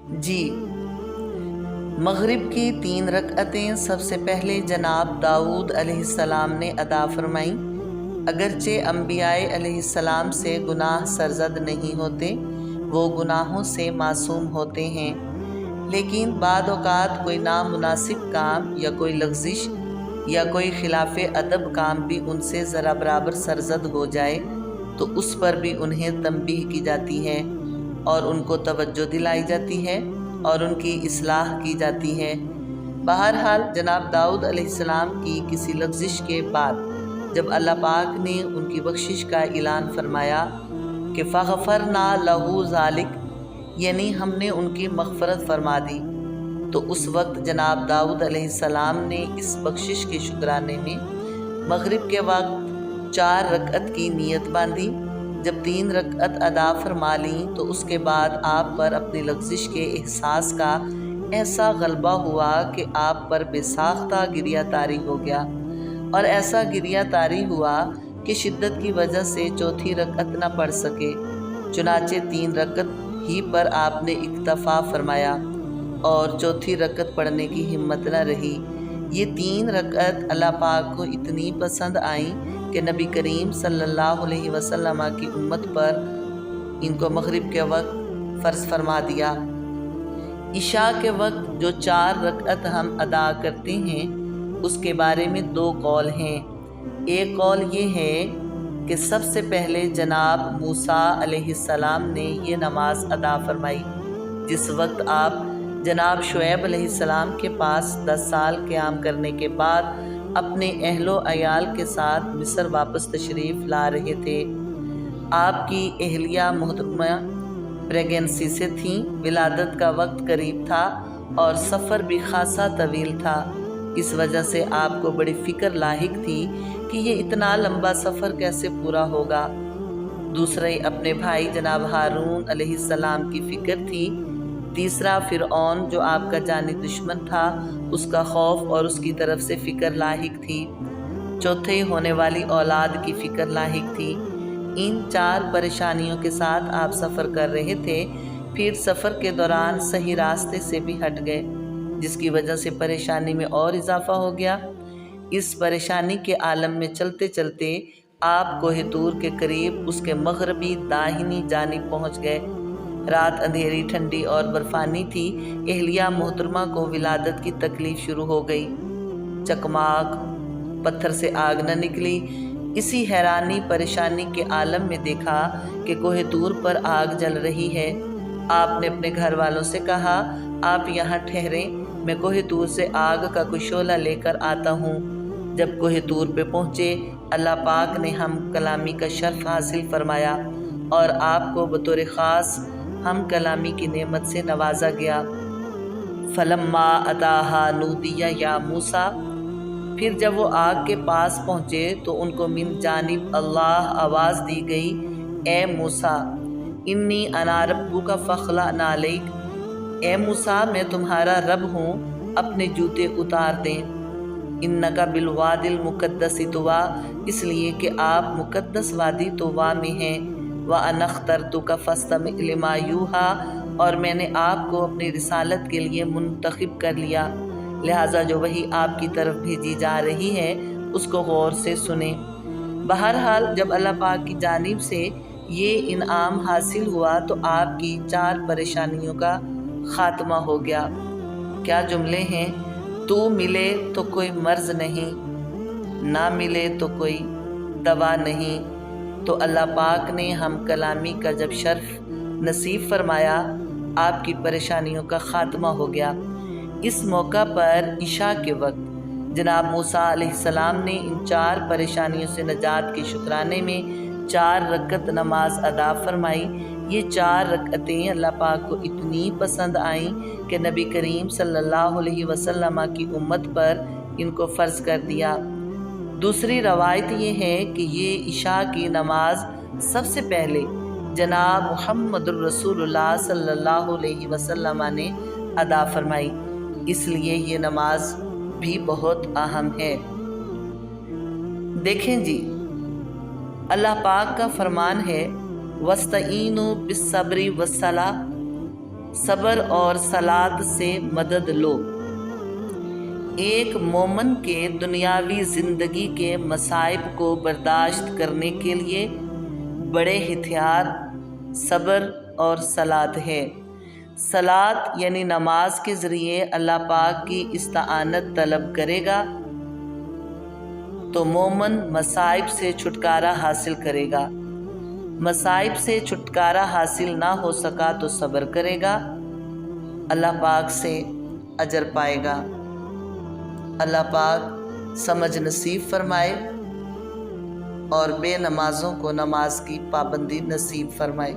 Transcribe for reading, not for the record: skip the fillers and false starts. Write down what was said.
جی، مغرب کی 3 رکعتیں سب سے پہلے جناب داؤد علیہ السلام نے ادا فرمائیں۔ اگرچہ انبیاء علیہ السلام سے گناہ سرزد نہیں ہوتے، وہ گناہوں سے معصوم ہوتے ہیں، لیکن بعض اوقات کوئی نامناسب کام یا کوئی لغزش یا کوئی خلاف ادب کام بھی ان سے ذرا برابر سرزد ہو جائے تو اس پر بھی انہیں تنبیہ کی جاتی ہے اور ان کو توجہ دلائی جاتی ہے اور ان کی اصلاح کی جاتی ہے۔ بہرحال جناب داؤد علیہ السلام کی کسی لغزش کے بعد جب اللہ پاک نے ان کی بخشش کا اعلان فرمایا کہ فغفرنا لہ ذالک، یعنی ہم نے ان کی مغفرت فرما دی، تو اس وقت جناب داؤد علیہ السلام نے اس بخشش کے شکرانے میں مغرب کے وقت 4 رکعت کی نیت باندھی۔ جب 3 رکعت ادا فرما لیں تو اس کے بعد آپ پر اپنی لغزش کے احساس کا ایسا غلبہ ہوا کہ آپ پر بے ساختہ گریہ طاری ہو گیا، اور ایسا گریہ طاری ہوا کہ شدت کی وجہ سے 4تھی رکعت نہ پڑھ سکے، چنانچہ 3 رکعت ہی پر آپ نے اکتفا فرمایا اور 4تھی رکعت پڑھنے کی ہمت نہ رہی۔ یہ 3 رکعت اللہ پاک کو اتنی پسند آئیں کہ نبی کریم صلی اللہ علیہ وسلم کی امت پر ان کو مغرب کے وقت فرض فرما دیا۔ عشاء کے وقت جو 4 رکعت ہم ادا کرتے ہیں اس کے بارے میں 2 قول ہیں۔ ایک قول یہ ہے کہ سب سے پہلے جناب موسیٰ علیہ السلام نے یہ نماز ادا فرمائی جس وقت آپ جناب شعیب علیہ السلام کے پاس 10 سال قیام کرنے کے بعد اپنے اہل و عیال کے ساتھ مصر واپس تشریف لا رہے تھے۔ آپ کی اہلیہ محترمہ پریگنسی سے تھیں، ولادت کا وقت قریب تھا اور سفر بھی خاصا طویل تھا، اس وجہ سے آپ کو بڑی فکر لاحق تھی کہ یہ اتنا لمبا سفر کیسے پورا ہوگا۔ دوسرے اپنے بھائی جناب ہارون علیہ السلام کی فکر تھی۔ تیسرا فرعون جو آپ کا جانی دشمن تھا، اس کا خوف اور اس کی طرف سے فکر لاحق تھی۔ چوتھے ہونے والی اولاد کی فکر لاحق تھی۔ ان 4 پریشانیوں کے ساتھ آپ سفر کر رہے تھے، پھر سفر کے دوران صحیح راستے سے بھی ہٹ گئے، جس کی وجہ سے پریشانی میں اور اضافہ ہو گیا۔ اس پریشانی کے عالم میں چلتے چلتے آپ کوہ طور کے قریب اس کے مغربی داہنی جانب پہنچ گئے۔ رات اندھیری، ٹھنڈی اور برفانی تھی۔ اہلیہ محترمہ کو ولادت کی تکلیف شروع ہو گئی۔ چکماک، پتھر سے آگ نہ نکلی۔ اسی حیرانی پریشانی کے عالم میں دیکھا کہ کوہ طور پر آگ جل رہی ہے۔ آپ نے اپنے گھر والوں سے کہا، آپ یہاں ٹھہریں، میں کوہ طور سے آگ کا کوئی شعلہ لے کر آتا ہوں۔ جب کوہ طور پہ پہنچے، اللہ پاک نے ہم کلامی کا شرف حاصل فرمایا اور آپ کو بطور خاص ہم کلامی کی نعمت سے نوازا گیا۔ فلما اتاہا نودی یا موسیٰ، پھر جب وہ آگ کے پاس پہنچے تو ان کو من جانب اللہ آواز دی گئی، اے موسیٰ انی انا ربک فاخلع نعلیک، اے موسیٰ میں تمہارا رب ہوں، اپنے جوتے اتار دیں۔ انک بالوادی المقدس طویٰ، اس لیے کہ آپ مقدس وادی طویٰ میں ہیں۔ وَأَنَا اخْتَرْتُكَ فَاسْتَمِعْ لِمَا يُوحَىٰ، اور میں نے آپ کو اپنی رسالت کے لیے منتخب کر لیا، لہٰذا جو وحی آپ کی طرف بھیجی جا رہی ہے اس کو غور سے سنیں۔ بہرحال جب اللہ پاک کی جانب سے یہ انعام حاصل ہوا تو آپ کی 4 پریشانیوں کا خاتمہ ہو گیا۔ کیا جملے ہیں! تو ملے تو کوئی مرض نہیں، نہ ملے تو کوئی دوا نہیں۔ تو اللہ پاک نے ہم کلامی کا جب شرف نصیب فرمایا، آپ کی پریشانیوں کا خاتمہ ہو گیا۔ اس موقع پر عشاء کے وقت جناب موسیٰ علیہ السلام نے ان 4 پریشانیوں سے نجات کے شکرانے میں 4 رکعت نماز ادا فرمائی۔ یہ 4 رکعتیں اللہ پاک کو اتنی پسند آئیں کہ نبی کریم صلی اللہ علیہ وسلم کی امت پر ان کو فرض کر دیا۔ دوسری روایت یہ ہے کہ یہ عشاء کی نماز سب سے پہلے جناب محمد الرسول اللہ صلی اللہ علیہ وسلم نے ادا فرمائی، اس لیے یہ نماز بھی بہت اہم ہے۔ دیکھیں جی، اللہ پاک کا فرمان ہے وَاسْتَعِینُوا بِالصَّبْرِ وَالصَّلَاةِ، صبر اور صلات سے مدد لو۔ ایک مومن کے دنیاوی زندگی کے مصائب کو برداشت کرنے کے لیے بڑے ہتھیار صبر اور صلات ہے۔ صلات یعنی نماز کے ذریعے اللہ پاک کی استعانت طلب کرے گا تو مومن مصائب سے چھٹکارا حاصل کرے گا۔ مصائب سے چھٹکارا حاصل نہ ہو سکا تو صبر کرے گا، اللہ پاک سے اجر پائے گا۔ اللہ پاک سمجھ نصیب فرمائے اور بے نمازوں کو نماز کی پابندی نصیب فرمائے۔